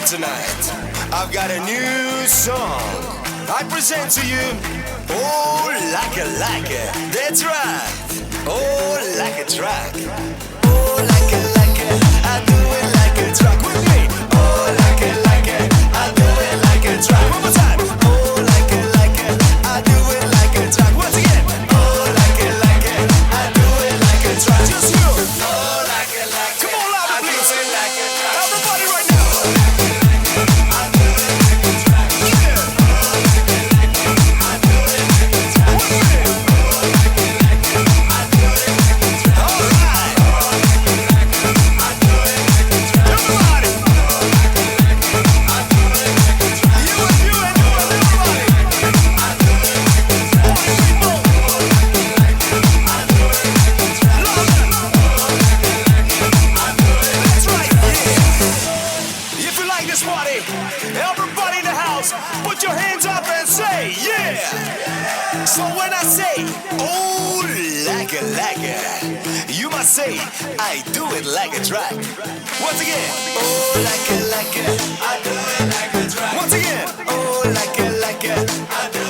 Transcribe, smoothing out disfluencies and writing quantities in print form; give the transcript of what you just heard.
tonight. I've got a new song. I present to you, oh, like it. That's right. Oh, like a track. Oh, like it. I do it like a track with me. Oh, like it. I do it like a track. One more time. Oh, like it. I do it like a track. Once again. Oh, like it. I do it like a track. Just you. Oh, like it. Come on, louder, please. Everybody right now. I do it like a track. Yeah. I do it like a track. With me. I do it like a track. All right. I do it like a track. Everybody. I do it like a track. You and everybody. I do it like a track. All you people. I do it like a track. London. That's right. Yeah. If you like this party, everybody in the house, put your hands up and say, yeah. So when I say, oh, like it, you must say, I do it like a track. Once again, oh, like it, I do it like a track. Once again, oh, like it, I do